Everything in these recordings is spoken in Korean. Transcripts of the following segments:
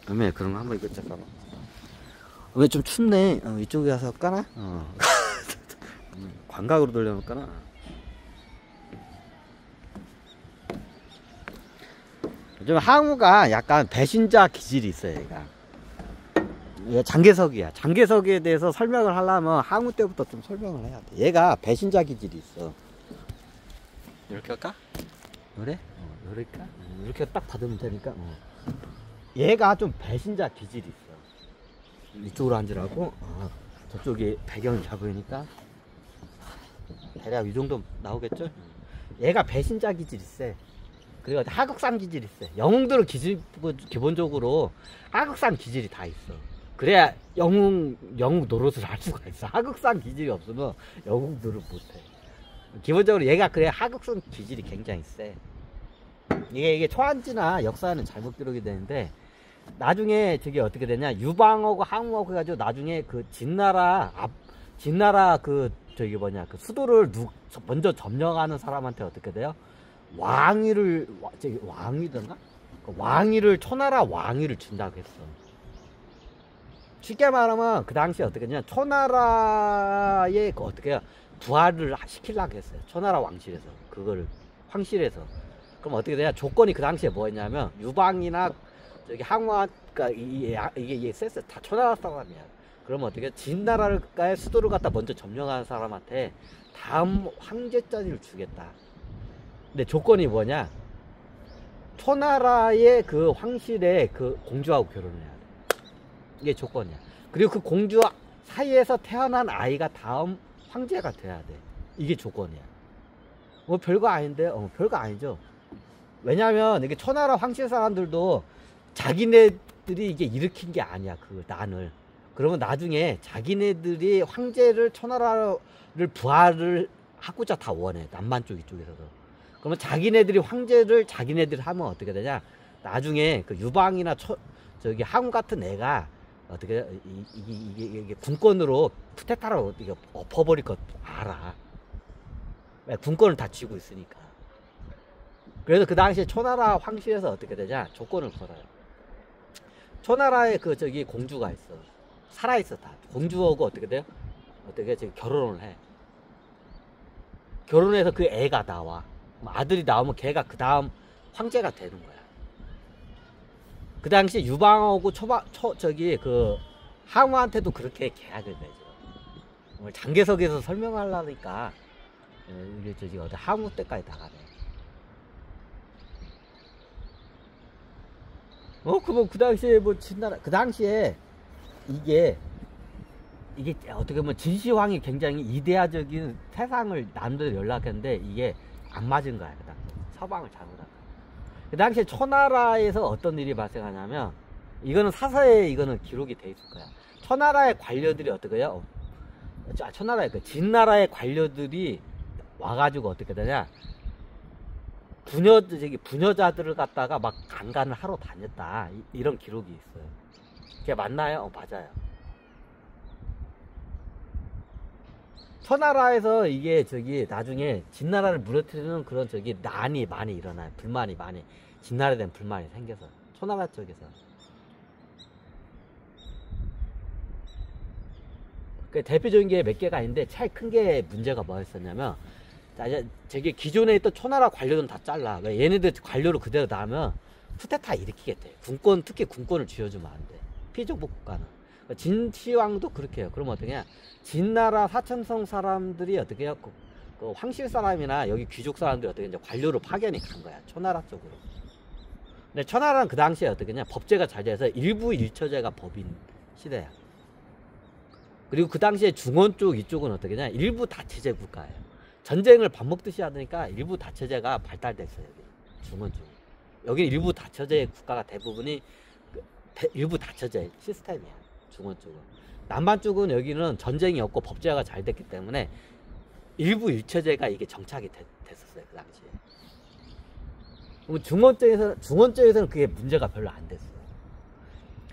어메 그런 거 한번 이거 잠깐만. 왜 좀 춥네. 이쪽에 가서 까나? 광각으로 돌려놓을까나? 요즘 항우가 약간 배신자 기질이 있어요, 얘가. 얘 장개석이야. 장개석에 대해서 설명을 하려면 항우 때부터 좀 설명을 해야 돼. 얘가 배신자 기질이 있어. 이렇게 할까? 그래? 이렇게? 이렇게 딱 받으면 되니까. 얘가 좀 배신자 기질이 있어. 이쪽으로 앉으라고. 저쪽이 배경이 잘 보이니까 대략 이 정도 나오겠죠? 얘가 배신자 기질이 세. 그리고 하극상 기질이 세. 영웅들은 기본적으로 하극상 기질이 다 있어. 그래야 영웅 노릇을 할 수가 있어. 하극상 기질이 없으면 영웅 노릇 못해. 기본적으로 얘가 그래 하극상 기질이 굉장히 세. 이게 초안지나 역사는 잘못 기록이 되는데 나중에 저게 어떻게 되냐, 유방하고 항우하고 해가지고 나중에 그 진나라 그 저기 뭐냐 그 수도를 먼저 점령하는 사람한테 어떻게 돼요? 왕위든가? 왕위를 초나라 왕위를 준다고 했어. 쉽게 말하면 그 당시에 어떻게 했냐, 초나라의 그 어떻게 해요? 부활을 시키려고 했어요. 초나라 왕실에서 그거를 황실에서. 그럼 어떻게 되냐, 조건이 그 당시에 뭐였냐면 유방이나 저기 항우가 이게 쎄쎄 다 초나라 사람이야. 그러면 어떻게 진나라의 수도를 갖다 먼저 점령하는 사람한테 다음 황제 자리를 주겠다. 근데 조건이 뭐냐, 초나라의 그 황실의 그 공주하고 결혼을 해야 돼. 이게 조건이야. 그리고 그 공주 사이에서 태어난 아이가 다음 황제가 돼야 돼. 이게 조건이야. 뭐 별거 아닌데? 별거 아니죠. 왜냐면 이게 초나라 황실 사람들도 자기네들이 이게 일으킨 게 아니야, 그 난을. 그러면 나중에 자기네들이 황제를 초나라를 부활을 하고자 다 원해. 남만 쪽 이쪽에서도. 그러면 자기네들이 황제를 자기네들이 하면 어떻게 되냐, 나중에 그 유방이나 저기 항우 같은 애가 어떻게 이게 군권으로 푸테타로 어떻게 엎어버릴 것 알아. 왜? 군권을 다 쥐고 있으니까. 그래서 그 당시에 초나라 황실에서 어떻게 되냐, 조건을 걸어요. 초나라에 그 저기 공주가 있어. 살아있어. 다 공주하고 어떻게 돼요? 어떻게 지금 결혼을 해. 결혼해서 그 애가 나와. 아들이 나오면 걔가 그 다음 황제가 되는 거야. 그 당시 유방하고 저기 그 항우한테도 그렇게 계약을 맺어. 오늘 장개석에서 설명하려니까 이게 저기 어디 항우 때까지 나가네. 그뭐 그 당시에 뭐 진나라 그 당시에 이게 어떻게 보면 진시황이 굉장히 이데아적인 세상을 남들 연락했는데 이게 안 맞은 거야. 그 당시 서방을 잘못한 거야. 그 당시에 초나라에서 어떤 일이 발생하냐면, 이거는 사서에 이거는 기록이 돼 있을 거야. 초나라의 관료들이 어떻게 해요? 초나라의 그 진나라의 관료들이 와가지고 어떻게 되냐, 부녀자들을 갖다가 막 강간을 하러 다녔다. 이런 기록이 있어요. 그게 맞나요? 맞아요. 초나라에서 이게 저기 나중에 진나라를 무너뜨리는 그런 저기 난이 많이 일어나요. 불만이 많이, 진나라에 대한 불만이 생겨서 초나라 쪽에서. 그 대표적인 게 몇 개가 있는데 제일 큰 게 문제가 뭐였었냐면, 저기 기존에 있던 초나라 관료들은 다 잘라. 왜? 얘네들 관료로 그대로 나면 쿠데타 일으키겠대. 특히 군권을 쥐어주면 안 돼. 피정부 국가는. 진시황도 그렇게 해요. 그러면 어떻게 해? 진나라 사천성 사람들이 어떻게 해요? 그 황실 사람이나 여기 귀족 사람들이 어떻게 이제 관료로 파견이 간 거야. 초나라 쪽으로. 근데 초나라는 그 당시에 어떻게 했냐? 법제가 잘 돼서 일부 일처제가 법인 시대야. 그리고 그 당시에 중원 쪽 이쪽은 어떻게 했냐? 일부 다체제 국가예요. 전쟁을 밥 먹듯이 하니까 일부 다체제가 발달됐어요. 여기 중원 쪽. 여기 일부 다처제 국가가 대부분이 일부 다처제 시스템이야. 중원 쪽은. 남반 쪽은 여기는 전쟁이 없고 법제화가 잘 됐기 때문에 일부 일처제가 이게 정착이 됐었어요. 그 당시에. 그럼 중원 쪽에서는 그게 문제가 별로 안 됐어요.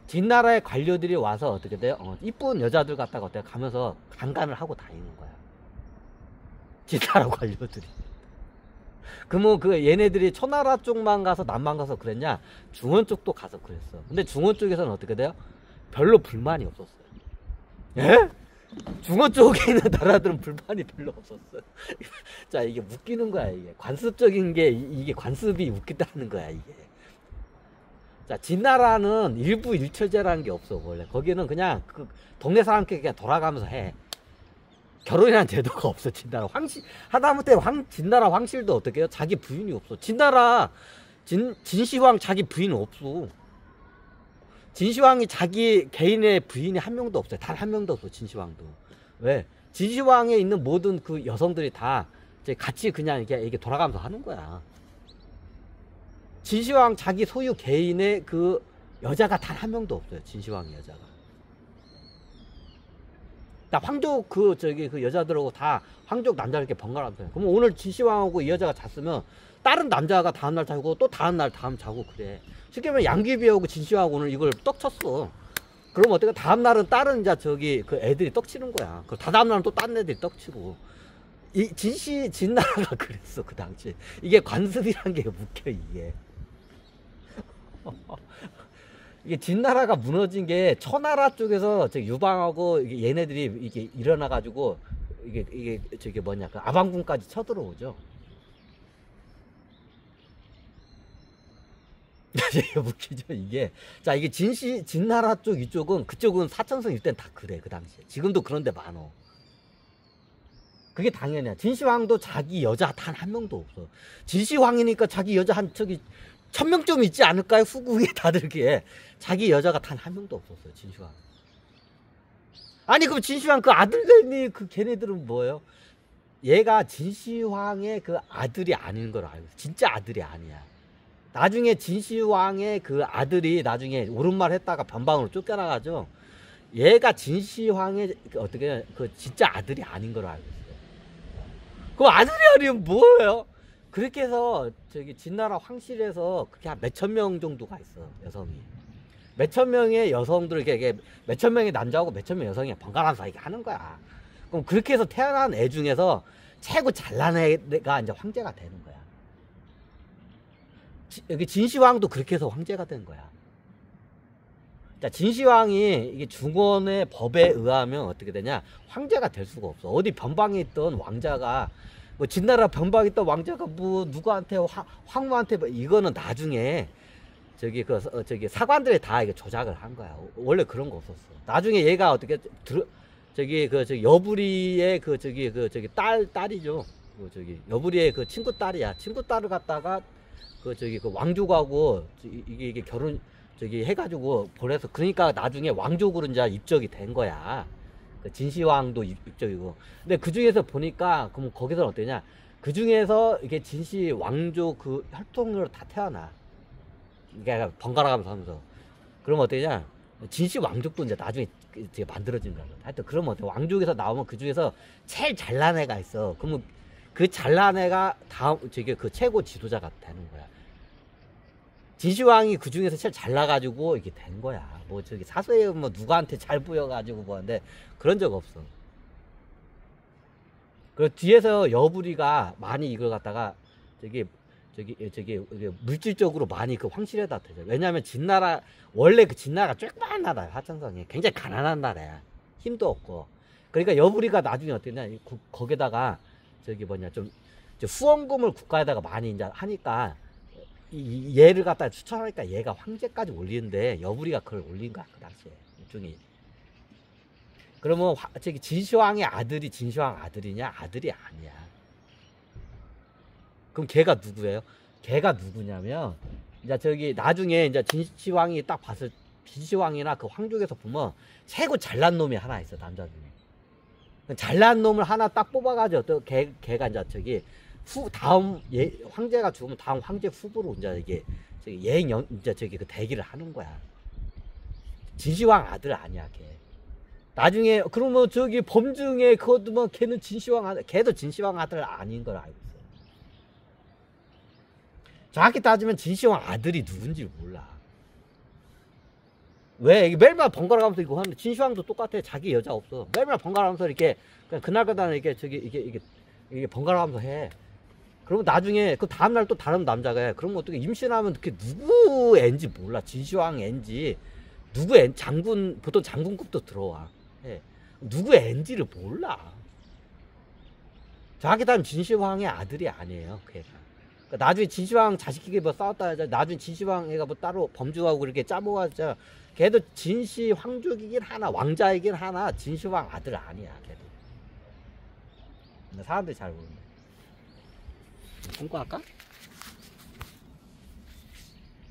진나라의 관료들이 와서 어떻게 돼요? 이쁜 여자들 갖다가 어떻게 가면서 강간을 하고 다니는 거야. 진나라 관료들이. 그러면 그 얘네들이 초나라 쪽만 가서 남만 가서 그랬냐? 중원 쪽도 가서 그랬어. 근데 중원 쪽에서는 어떻게 돼요? 별로 불만이 없었어요. 예? 중원 쪽에 있는 나라들은 불만이 별로 없었어요. 자, 이게 웃기는 거야, 이게. 관습적인 게, 이게 관습이 웃기다는 거야, 이게. 자, 진나라는 일부 일처제라는 게 없어, 원래. 거기는 그냥 그 동네 사람끼리 그냥 돌아가면서 해. 결혼이라는 제도가 없어, 진나라. 하다못해 진나라 황실도 어떻게 해요? 자기 부인이 없어. 진시황 자기 부인은 없어. 진시황이 자기 개인의 부인이 한 명도 없어요. 단 한 명도 없어, 진시황도. 왜? 진시황에 있는 모든 그 여성들이 다 이제 같이 그냥 이게 돌아가면서 하는 거야. 진시황 자기 소유 개인의 그 여자가 단 한 명도 없어요. 진시황의 여자가. 나 황족 그 여자들하고 다 황족 남자를 이렇게 번갈아가면서 해. 그러면 오늘 진시황하고 이 여자가 잤으면 다른 남자가 다음날 자고 또 다음날 자고 그래. 쉽게 말하면 양귀비하고 진시황하고 오늘 이걸 떡쳤어. 그러면 어떻게 다음날은 다른 이제 그 애들이 떡치는 거야. 그 다다음날은 또 다른 애들이 떡치고. 이 진나라가 그랬어, 그 당시. 이게 관습이란 게 웃겨, 이게. 이게 진나라가 무너진 게 초나라 쪽에서 유방하고 얘네들이 이게 일어나가지고 이게 뭐냐, 그 아방궁까지 쳐들어오죠. 웃기죠, 이게. 자, 이게 진나라 쪽 이쪽은, 그쪽은 사천성 일대는 다 그래, 그 당시에. 지금도 그런 데 많어. 그게 당연이야. 진시황도 자기 여자 단 한 명도 없어. 진시황이니까 자기 여자 1000명쯤 있지 않을까요? 후궁에 다들 게. 자기 여자가 단 한 명도 없었어요, 진시황. 아니, 그럼 진시황 그 아들들이 그 걔네들은 뭐예요? 얘가 진시황의 그 아들이 아닌 걸 알고 있어. 진짜 아들이 아니야. 나중에 진시황의 그 아들이 나중에 옳은 말 했다가 변방으로 쫓겨나가죠. 얘가 진시황의 어떻게 그 진짜 아들이 아닌 걸 알고 있어요. 그 아들이 아니면 뭐예요? 그렇게 해서 진나라 황실에서 그렇게 한 몇천 명 정도가 있어, 여성이. 몇천 명의 여성들, 이게 몇천 명의 남자하고 몇천 명의 여성이 번갈아서 이렇게 하는 거야. 그럼 그렇게 해서 태어난 애 중에서 최고 잘난 애가 이제 황제가 되는 거야. 여기 진시황도 그렇게 해서 황제가 된 거야. 자, 진시황이 이게 중원의 법에 의하면 어떻게 되냐? 황제가 될 수가 없어. 어디 변방에 있던 왕자가, 뭐 진나라 변방에 있던 왕자가 뭐 누구한테 황무한테 뭐 이거는 나중에 사관들이 다 이게 조작을 한 거야. 원래 그런 거 없었어. 나중에 얘가 어떻게 여부리의 딸이죠. 여부리의 그 친구 딸이야. 친구 딸을 갖다가 그 왕족하고 이게 결혼 해가지고 보내서, 그러니까 나중에 왕족으로 이제 입적이 된 거야. 그 진시황도 입적이고. 근데 그 중에서 보니까, 그럼 거기서는 어떠냐? 그 중에서 이게 진시 왕족 그 혈통으로 다 태어나. 그러니까 번갈아가면서 하면서. 그러면 어떠냐? 진시 왕족도 이제 나중에 만들어진 거야. 하여튼 그러면 어때? 왕족에서 나오면 그 중에서 제일 잘난 애가 있어. 그러면 그 잘난 애가 다음 그 최고 지도자가 되는 거야. 진시황이 그 중에서 제일 잘나가지고 이게 된 거야. 뭐 사소해 뭐 누구한테 잘 보여가지고 뭐는데 그런 적 없어. 그 뒤에서 여부리가 많이 이걸 갖다가 물질적으로 많이 그 황실에다 대죠. 왜냐하면 진나라, 원래 그 진나라가 조그만 나라야. 하천성이 굉장히 가난한 나라야. 힘도 없고. 그러니까 여부리가 나중에 어땠냐, 거기다가 좀 후원금을 국가에다가 많이 이제 하니까 얘를 갖다 추천하니까 얘가 황제까지 올리는데 여부리가 그걸 올린 거야, 그 당시에. 일종의. 그러면 진시황의 아들이 진시황 아들이냐? 아들이 아니야. 그럼 걔가 누구예요? 걔가 누구냐면, 이제 나중에 이제 진시황이 딱 봤을, 진시황이나 그 황족에서 보면 최고 잘난 놈이 하나 있어, 남자 중에. 잘난 놈을 하나 딱 뽑아가지고 또 걔가 이제 다음 황제가 죽으면 다음 황제 후보로 이제 이제 그 대기를 하는 거야. 진시황 아들 아니야, 걔. 나중에 그러면 범중에 그것도 뭐 걔는 진시황 아들, 걔도 진시황 아들 아닌 걸 알고 있어. 정확히 따지면 진시황 아들이 누군지 몰라. 왜? 매일마다 번갈아 가면서 이거 하는데, 진시황도 똑같아. 자기 여자 없어. 매일마다 번갈아 가면서 이렇게 그냥 그날 이렇게 이게 번갈아 가면서 해. 그러면 나중에 그 다음날 또 다른 남자가 해. 그러면 어떻게 임신하면 그게 누구 애인지 몰라. 진시황 애인지 누구 애, 장군, 보통 장군급도 들어와. 예. 누구 애인지를 몰라. 정확히 따면 진시황의 아들이 아니에요. 그 애가. 그러니까 나중에 진시황 자식끼리 뭐 싸웠다 하자. 나중에 진시황 애가 뭐 따로 범주하고 그렇게 짜모가자. 걔도 진시황족이긴 하나, 왕자이긴 하나, 진시황 아들 아니야. 걔도. 근데 사람들이 잘 모르네. 꿈꿔 할까?